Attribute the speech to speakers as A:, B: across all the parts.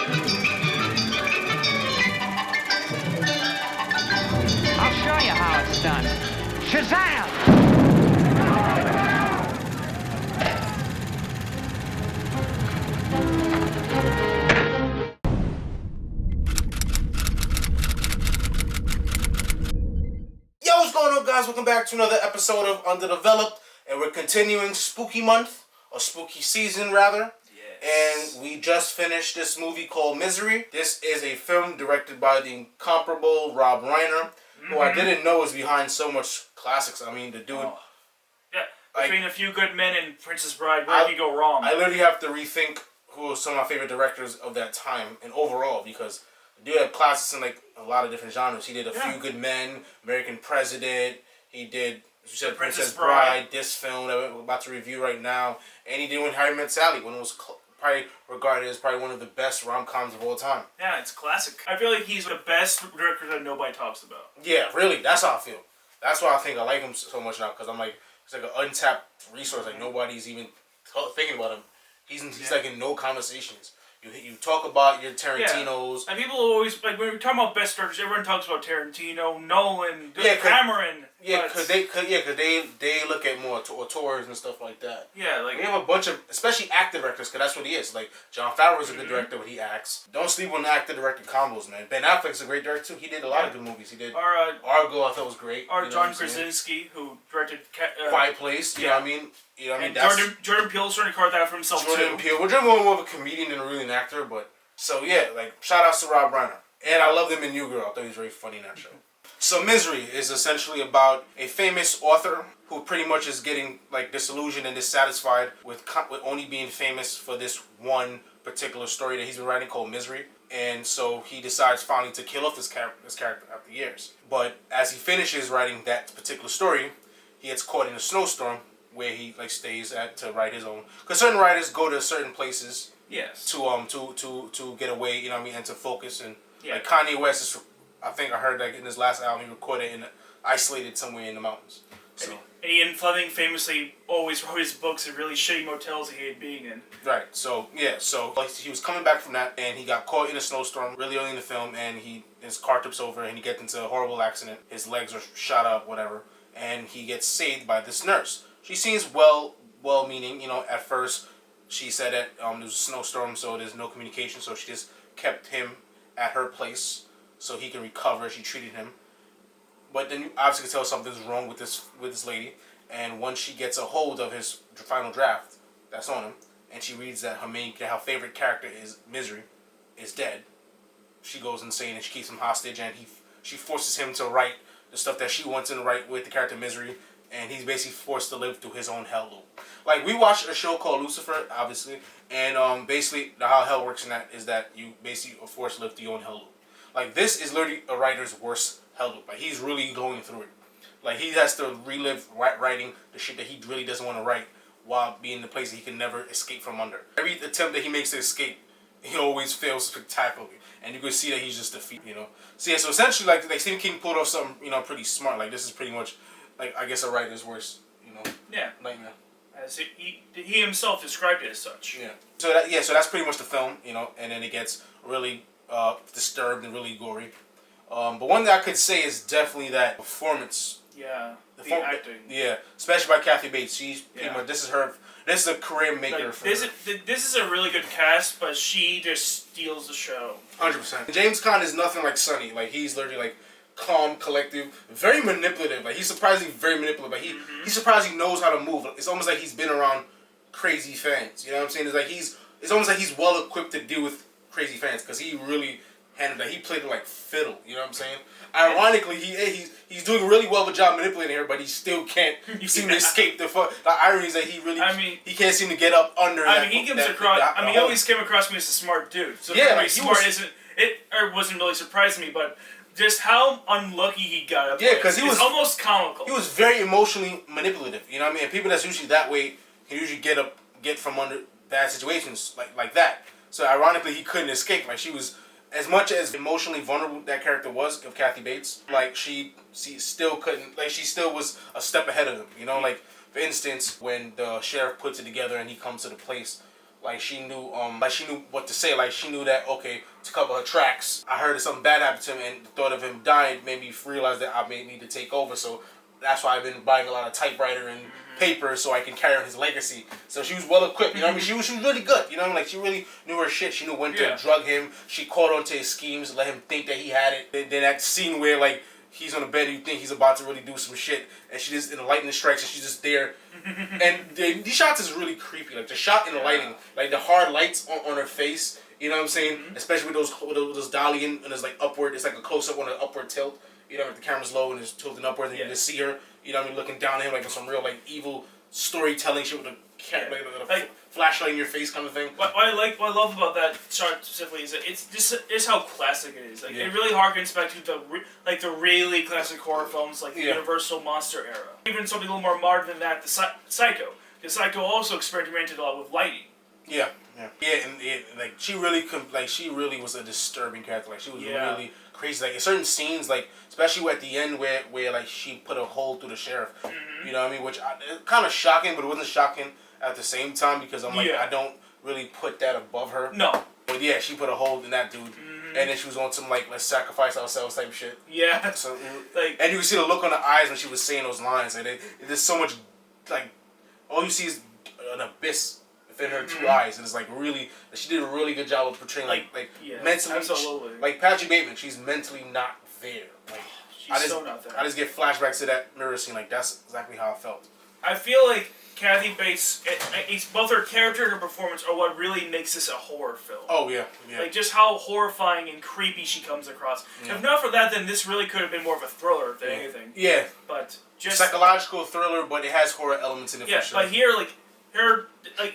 A: I'll show you how it's done. Shazam!
B: Yo, what's going on, guys? Welcome back to another episode of Underdeveloped, and we're continuing Spooky Month, or Spooky Season, rather. Yes. And we just finished this movie called Misery. This is a film directed by the incomparable Rob Reiner, who I didn't know was behind so much classics. I mean, the dude...
C: Oh. Yeah, between A Few Good Men and Princess Bride, where did he go wrong?
B: I literally have to rethink who are some of my favorite directors of that time and overall, because the dude had classics in like a lot of different genres. He did A Few Good Men, American President. He did, as you said, Princess Bride, this film that we're about to review right now, and he did When Harry Met Sally, when it was probably regarded as probably one of the best rom-coms of all time.
C: Yeah, it's classic. I feel like he's the best director that nobody talks about.
B: Yeah, really, that's how I feel. That's why I think I like him so much now, because I'm like, it's like an untapped resource. Like nobody's even thinking about him. He's like in no conversations. You talk about your Tarantinos.
C: And people always, like, when we're talking about best directors, everyone talks about Tarantino, Nolan, Cameron.
B: Yeah, because they look at more auteurs and stuff like that.
C: Yeah, like...
B: We have a bunch of, especially actor directors, because that's what he is. Like, Jon Favreau's a good director when he acts. Don't sleep on the actor-director combos, man. Ben Affleck's a great director, too. He did a lot of good movies. He did Argo, I thought was great.
C: Or John Krasinski, who directed...
B: Quiet Place, you know what I mean? You know what I mean?
C: And Jordan Peele's trying to carve that out for himself,
B: Jordan Peele. We're doing more of a comedian than really an actor, but... So, yeah, like, shout-outs to Rob Reiner. And I loved him in New Girl. I thought he was very funny in that show. So Misery is essentially about a famous author who pretty much is getting like disillusioned and dissatisfied with only being famous for this one particular story that he's been writing called Misery. And so he decides finally to kill off this character after years. But as he finishes writing that particular story, he gets caught in a snowstorm where he like stays at to write his own. Because certain writers go to certain places to get away, you know what I mean, and to focus. And like Kanye West is, I think I heard that in his last album he recorded isolated somewhere in the mountains. So.
C: And Ian Fleming famously always wrote his books in really shitty motels he hated being in. Right.
B: So like, he was coming back from that, and he got caught in a snowstorm really early in the film, and his car tips over, and he gets into a horrible accident. His legs are shot up, whatever, and he gets saved by this nurse. She seems well-meaning. You know, at first she said that there was a snowstorm, so there's no communication, so she just kept him at her place so he can recover. She treated him. But then you obviously can tell something's wrong with this lady. And once she gets a hold of his final draft that's on him, and she reads that her favorite character is Misery, is dead, she goes insane and she keeps him hostage, and she forces him to write the stuff that she wants him to write with the character Misery, and he's basically forced to live through his own hell loop. Like, we watched a show called Lucifer, obviously, and basically how hell works in that is that you basically are forced to live through your own hell loop. Like, this is literally a writer's worst hell loop. Like, he's really going through it. Like, he has to relive writing the shit that he really doesn't want to write while being in the place that he can never escape from under. Every attempt that he makes to escape, he always fails spectacularly. And you can see that he's just defeated, you know. So, yeah, so essentially, like Stephen King pulled off something, you know, pretty smart. Like, this is pretty much, like, I guess a writer's worst, you know, nightmare.
C: As he himself described it as such.
B: Yeah. So, so that's pretty much the film, you know, and then it gets really... disturbed and really gory. But one thing I could say is definitely that performance.
C: Yeah, the acting.
B: Yeah, especially by Kathy Bates. She's pretty much, this is a career maker
C: like,
B: for her.
C: This is a really good cast, but she just steals the show.
B: 100%. James Caan is nothing like Sonny. Like, he's literally like calm, collective, very manipulative. Like, he's surprisingly very manipulative. Like, he's surprisingly knows how to move. It's almost like he's been around crazy fans. You know what I'm saying? It's like it's almost like he's well equipped to deal with crazy fans, because he really handled that. He played it like fiddle, you know what I'm saying? Ironically, he's doing a really well of a job manipulating her, but he still can't seem to escape the irony is that he can't seem to get up under.
C: He always came across me as a smart dude. So like wasn't really surprising me, but just how unlucky he got.
B: Yeah, because he was
C: almost comical.
B: He was very emotionally manipulative. You know what I mean? And people that's usually that way can usually get from under bad situations like that. So ironically, he couldn't escape. Like, she was, as much as emotionally vulnerable that character was of Kathy Bates, like she still couldn't. Like, she still was a step ahead of him. You know, like for instance, when the sheriff puts it together and he comes to the place Like she knew what to say. Like she knew that, okay, to cover her tracks. I heard that something bad happened to him, and the thought of him dying made me realize that I may need to take over. So that's why I've been buying a lot of typewriter and paper so I can carry on his legacy. So she was well equipped. You know what I mean? She was really good. You know what I mean? Like she really knew her shit. She knew when to drug him. She caught onto his schemes, let him think that he had it. Then that scene where like he's on the bed and you think he's about to really do some shit, and she just, in the lightning strikes, and she's just there. And these shots is really creepy. Like the shot in the lighting, like the hard lights on her face. You know what I'm saying? Especially with those dolly and it's like upward. It's like a close up on an upward tilt. You know, if the camera's low and it's tilting upward, and you just see her. You know what I mean? Looking down at him like some real like evil storytelling shit with a flashlight in your face kind of thing.
C: What I love about that shot specifically is that it's how classic it is. Like it really harkens back to the really classic horror films like the Universal monster era. Even something a little more modern than that, the Psycho. Because Psycho also experimented a lot with lighting.
B: Yeah, and like she really was a disturbing character. Like she was really crazy. Like in certain scenes, like especially at the end where like she put a hole through the sheriff. You know what I mean? Which kind of shocking, but it wasn't shocking at the same time because I'm like I don't really put that above her.
C: No.
B: But yeah, she put a hole in that dude, and then she was on some like let's sacrifice ourselves type shit.
C: Yeah.
B: So
C: like,
B: and you can see the look on the eyes when she was saying those lines, and there's so much like all you see is an abyss within her two eyes, and it's like really she did a really good job of portraying like mentally.
C: Absolutely.
B: Like Patrick Bateman, she's mentally not there. Like
C: she's so not there.
B: I just get flashbacks to that mirror scene. Like that's exactly how I felt.
C: I feel like Kathy Bates, it's both her character and her performance are what really makes this a horror film.
B: Oh yeah.
C: Like just how horrifying and creepy she comes across. Yeah. If not for that, then this really could have been more of a thriller than anything.
B: Yeah.
C: But just
B: psychological thriller, but it has horror elements in it.
C: Yeah,
B: for sure.
C: But here, her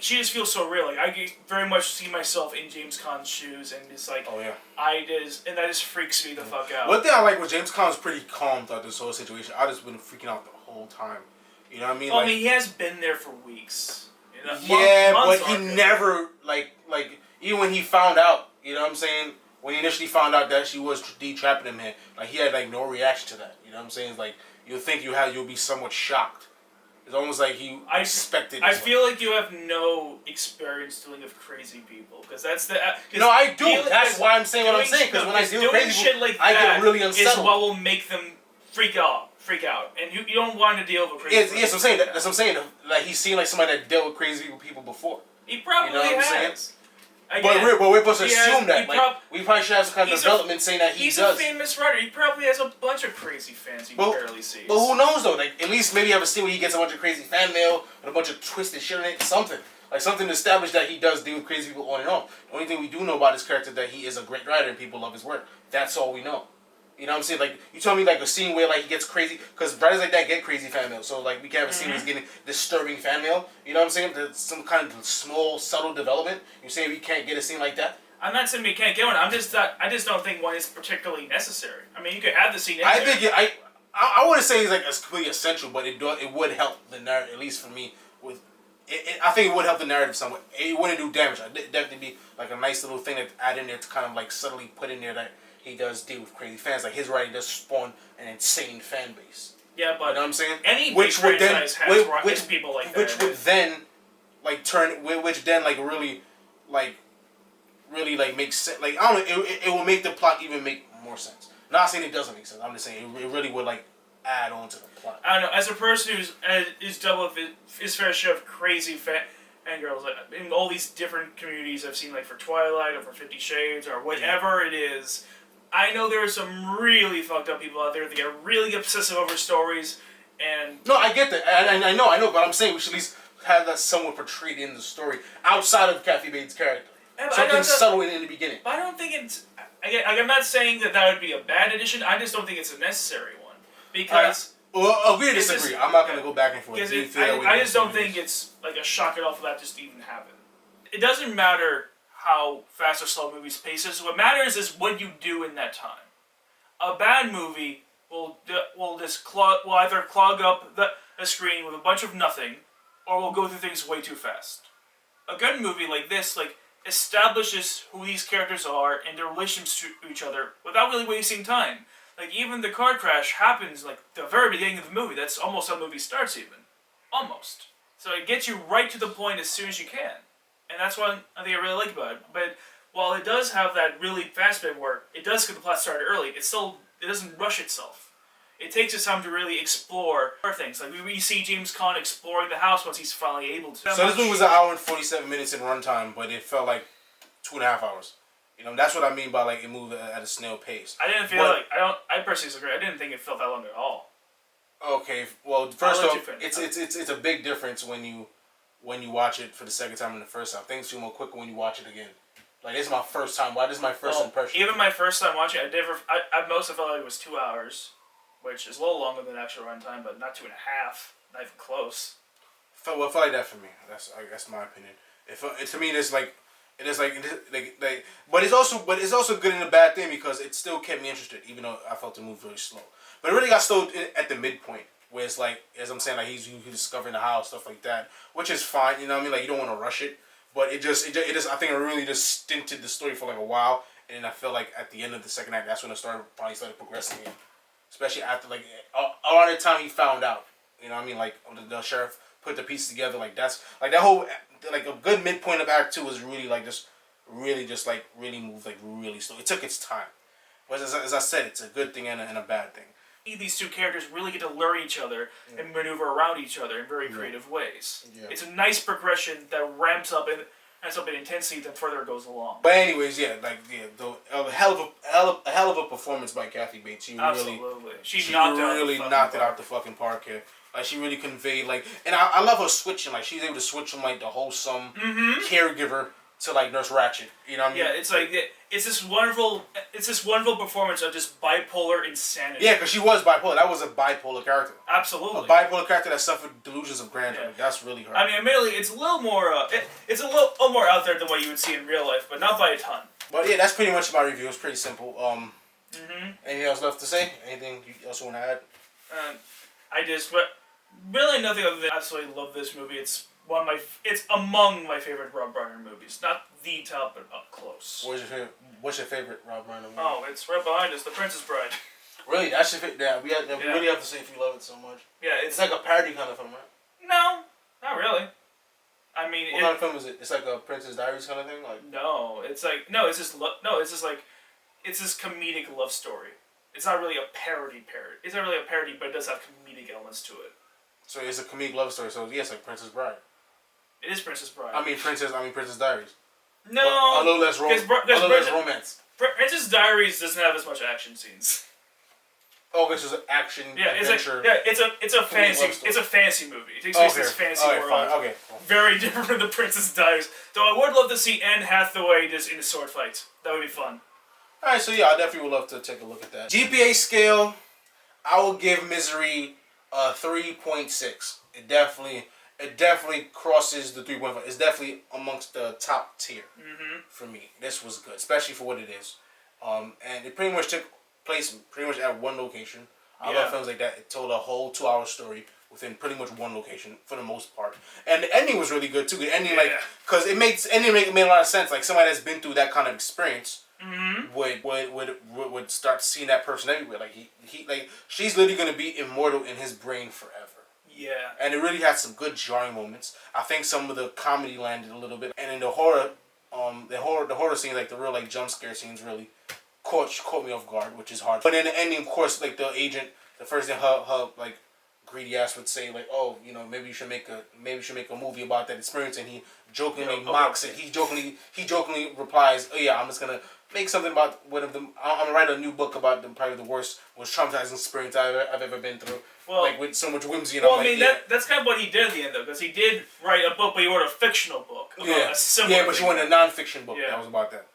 C: she just feels so real. Like I very much see myself in James Caan's shoes, and it's like, and that just freaks me the fuck out.
B: One thing I like was James Caan's pretty calm throughout this whole situation. I just been freaking out the whole time. You know what I mean?
C: Well, I mean, he has been there for weeks. You know,
B: but he never like even when he found out. You know what I'm saying? When he initially found out that she was trapping him here, like he had like no reaction to that. You know what I'm saying? It's like you'll think you'll be somewhat shocked. It's almost like he expected.
C: I feel like you have no experience dealing with crazy people because that's the.
B: No, I do. That's why I'm saying what I'm saying. Because when I deal with crazy people, like I get really unsettled.
C: Is what will make them freak out, and you don't want to deal with crazy people.
B: Yes, I'm saying that. That's what I'm saying. Like he's seen like somebody that dealt with crazy people before.
C: He probably has.
B: Again, but we're supposed to assume that. We probably should have some kind of development saying that he does.
C: He's a famous writer. He probably has a bunch of crazy fans he barely sees.
B: But who knows though? Like at least maybe have a scene where he gets a bunch of crazy fan mail and a bunch of twisted shit in it. Something like something to establish that he does deal with crazy people on and off. The only thing we do know about his character is that he is a great writer and people love his work. That's all we know. You know what I'm saying? Like, you told me, like, a scene where, like, he gets crazy, because writers like that get crazy fan mail. So, like, we can have a scene where he's getting disturbing fan mail. You know what I'm saying? There's some kind of small, subtle development. You say we can't get a scene like that?
C: I'm not saying we can't get one. I just don't think one is particularly necessary. I mean, you could have the scene in there.
B: I wouldn't say it's, like, it's completely essential, but it would help the narrative, at least for me, with... I think it would help the narrative somewhat. It wouldn't do damage. It'd definitely be, like, a nice little thing to add in there to kind of, like, subtly put in there that... he does deal with crazy fans. Like his writing does spawn an insane fan base.
C: Yeah, but
B: you know what I'm saying?
C: Any big franchise has people like that.
B: Which would then like turn, which then like really make sense. Like I don't know, it will make the plot even make more sense. Not saying it doesn't make sense. I'm just saying it really would like add on to the plot.
C: I don't know. As a person who's dealt with his fair share of crazy fangirls, like in all these different communities I've seen, like for Twilight or for 50 Shades or whatever it is. I know there are some really fucked up people out there that get really obsessive over stories, and...
B: No, I get that. I know, but I'm saying we should at least have that somewhat portrayed in the story outside of Kathy Bates' character. Something subtle in the beginning.
C: But I don't think it's... I'm not saying that would be a bad addition, I just don't think it's a necessary one. Because...
B: Well, agree to disagree. I'm not going to go back and forth.
C: I just don't think it's like a shock at all for that just to even happen. It doesn't matter how fast or slow movies paces. What matters is what you do in that time. A bad movie will either clog up the screen with a bunch of nothing, or will go through things way too fast. A good movie like this, establishes who these characters are and their relationships to each other without really wasting time. Like, even the car crash happens, the very beginning of the movie. That's almost how the movie starts, even. Almost. So it gets you right to the point as soon as you can. And that's one I think I really like about it. But while it does have that really fast bit work, it does get the plot started early. It doesn't rush itself. It takes its time to really explore things. Like we see James Caan exploring the house once he's finally able to.
B: So this movie was an hour and 47 minutes in runtime, but it felt like 2.5 hours. You know, that's what I mean by like it moved at a snail pace.
C: I didn't feel I personally disagree. I didn't think it felt that long at all.
B: Okay, well, first off, it's a big difference when you watch it for the second time and the first time. Things feel more quicker when you watch it again. Like this is my first time. This is my first impression.
C: Even my first time watching it, I most felt like it was 2 hours, which is a little longer than actual runtime, but not 2.5. Not even close.
B: It felt like that for me. That's my opinion. To me, but it's also good and a bad thing because it still kept me interested, even though I felt the move very slow. But it really got slowed at the midpoint, where it's like, as I'm saying, like he's discovering the house, stuff like that, which is fine. You know what I mean? Like you don't want to rush it, but it just I think it really just stinted the story for like a while, and then I felt like at the end of the second act, that's when it finally started progressing in. Especially after like around the time he found out, you know what I mean? Like the sheriff put the pieces together, like that's like that whole like a good midpoint of Act 2 was really like really moved like really slow. It took its time, but as I said, it's a good thing and a bad thing.
C: These two characters really get to learn each other and maneuver around each other in very creative ways. Yeah. It's a nice progression that ramps up in intensity the further it goes along.
B: But anyways, a hell of a performance by Kathy Bates. She really knocked it out the fucking park here. Like she really conveyed and I love her switching. Like she's able to switch from like the wholesome caregiver to like Nurse Ratched. You know what I mean?
C: Yeah, it's this wonderful performance of just bipolar insanity.
B: Yeah, because she was bipolar. That was a bipolar character.
C: Absolutely.
B: A bipolar character that suffered delusions of grandeur. Yeah. Like, that's really her.
C: I mean, admittedly, it's a little more it's a little more out there than what you would see in real life, but not by a ton.
B: But yeah, that's pretty much my review. It's pretty simple. Anything else left to say? Anything else you want to add?
C: Really nothing other than I absolutely love this movie. It's among my favorite Rob Reiner movies. Not the top, but up close.
B: What's your favorite Rob Reiner movie?
C: Oh, it's right behind us, The Princess Bride.
B: Really? That's your favorite? Yeah, we really have to say if you love it so much. Yeah, it's like a parody kind of film, right?
C: No, not really. I mean,
B: what kind of film is it? It's like a Princess Diaries kind of thing, like.
C: No, it's this comedic love story. It's not really a parody. It's not really a parody, but it does have comedic elements to it.
B: So it's a comedic love story. So yes, like Princess Bride.
C: It is Princess Bride.
B: I mean Princess Diaries.
C: No,
B: a little less romance.
C: Princess Diaries doesn't have as much action scenes.
B: Oh, this is an action adventure.
C: It's a fantasy movie. It takes place in this fantasy world.
B: Fine. Okay.
C: Very different from the Princess Diaries. Though I would love to see Anne Hathaway just in a sword fight. That would be fun.
B: All right, so yeah, I definitely would love to take a look at that. GPA scale, I will give Misery a 3.6. It definitely crosses the 3.5. It's definitely amongst the top tier for me. This was good, especially for what it is. And it pretty much took place pretty much at one location. I love films like that. It told a whole 2-hour story within pretty much one location for the most part. And the ending was really good too. The ending, because it made a lot of sense. Like somebody that's been through that kind of experience would start seeing that person everywhere. Like he she's literally gonna be immortal in his brain forever.
C: Yeah. And
B: it really had some good jarring moments. I think some of the comedy landed a little bit, and in the horror scene, like the real like jump scare scenes, really caught me off guard, which is hard. But in the ending, of course, like the agent, the first thing her like greedy ass would say, like, oh, you know, maybe you should make a movie about that experience, and he jokingly mocks it. He jokingly replies, oh yeah, I'm just gonna make something about one of them. I'm gonna write a new book about probably the most traumatizing experience I've ever been through. Well, like with so much whimsy. And
C: well, I mean that's kind of what he did at the end though, because he did write a book, but he wrote a fictional book. About a similar
B: but he wrote a non-fiction book that was about that.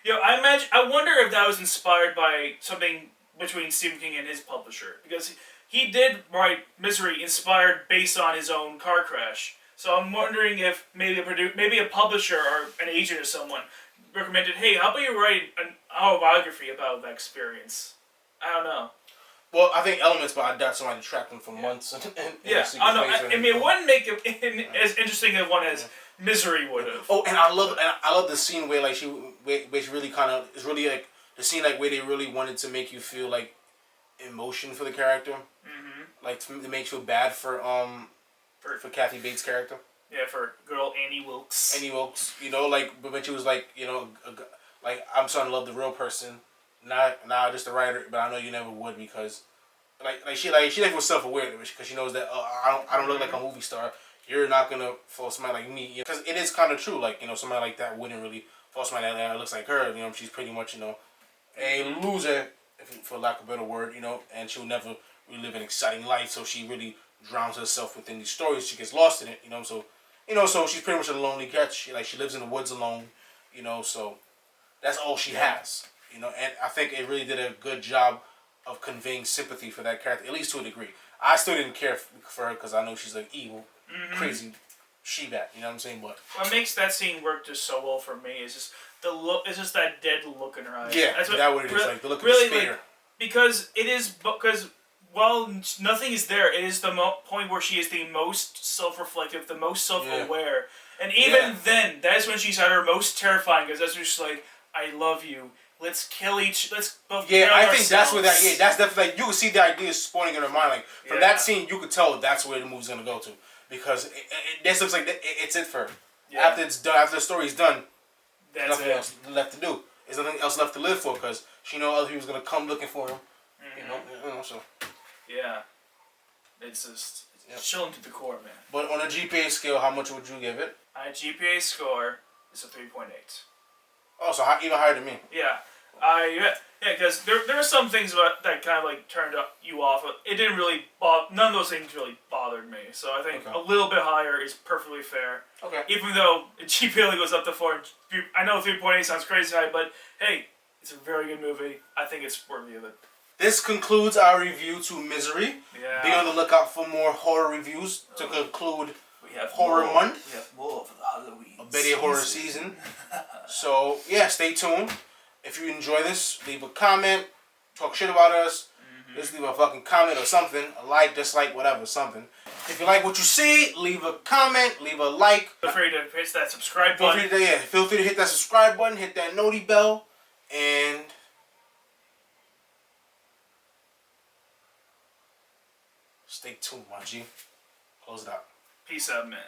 C: You know, I wonder if that was inspired by something between Stephen King and his publisher, because he did write Misery inspired based on his own car crash. So I'm wondering if maybe a publisher or an agent or someone recommended, hey, how about you write an autobiography about that experience? I don't know.
B: Well, I think elements, but I doubt somebody tracked him for months.
C: I mean, it wouldn't make it as interesting as one as Misery would have.
B: Oh, and I love the scene where she really kind of is really like the scene like where they really wanted to make you feel like emotion for the character, like to make you feel bad for Kathy Bates' character.
C: Yeah, for girl Annie Wilkes.
B: Annie Wilkes, you know, like but she was like, you know, like I'm starting to love the real person, not just the writer. But I know you never would because, she never was self aware because she knows that I don't look like a movie star. You're not gonna fall somebody like me, because it is kind of true. Like, you know, somebody like that wouldn't really fall somebody that looks like her. You know, she's pretty much, you know, a loser, for lack of a better word. You know, and she'll never really live an exciting life. So she really drowns herself within these stories. She gets lost in it. You know, so she's pretty much a lonely cat. She lives in the woods alone. You know, so that's all she has. You know, and I think it really did a good job of conveying sympathy for that character, at least to a degree. I still didn't care for her because I know she's like evil, crazy she-bat. You know what I'm saying? But
C: what makes that scene work just so well for me is just the look. It's just that dead look in her eyes.
B: yeah,
C: that's
B: what it is. Like the look of
C: really,
B: despair.
C: like, because it is because while nothing is there, it is the point where she is the most self-reflective, the most self-aware, and even then, that is when she's at her most terrifying. Because that's when she's like, "I love you. Let's kill each. Let's both kill
B: I think
C: ourselves."
B: that's where that. Yeah, that's definitely. Like, you can see the idea spawning in her mind. Like from that scene, you could tell that's where the movie's gonna go to, because this looks like it's it for her. Yeah. After it's done, after the story's done, there's nothing else left to do. There's nothing else left to live for, because she know other people's gonna come looking for him. You know, so.
C: Yeah, it's just chilling to the core, man.
B: But on a GPA scale, how much would you give it?
C: My GPA score is a 3.8.
B: Oh, so even higher than me.
C: Yeah. Because there were some things that kind of like turned you off. But it didn't really none of those things really bothered me. So I think a little bit higher is perfectly fair. Okay. Even though the GPA only goes up to 4, I know 3.8 sounds crazy high, but hey, it's a very good movie. I think it's worthy of it.
B: This concludes our review to Misery.
C: Yeah.
B: Be on the lookout for more horror reviews to conclude Horror Month.
C: We have more for the Halloween.
B: A Betty horror season. So yeah, stay tuned. If you enjoy this, leave a comment, talk shit about us. Just leave a fucking comment or something. A like, dislike, whatever, something. If you like what you see, leave a comment, leave a like.
C: Feel free to hit that subscribe button.
B: Feel free to hit that subscribe button, hit that noti bell, and stay tuned, my G. Close it out.
C: Peace out, man.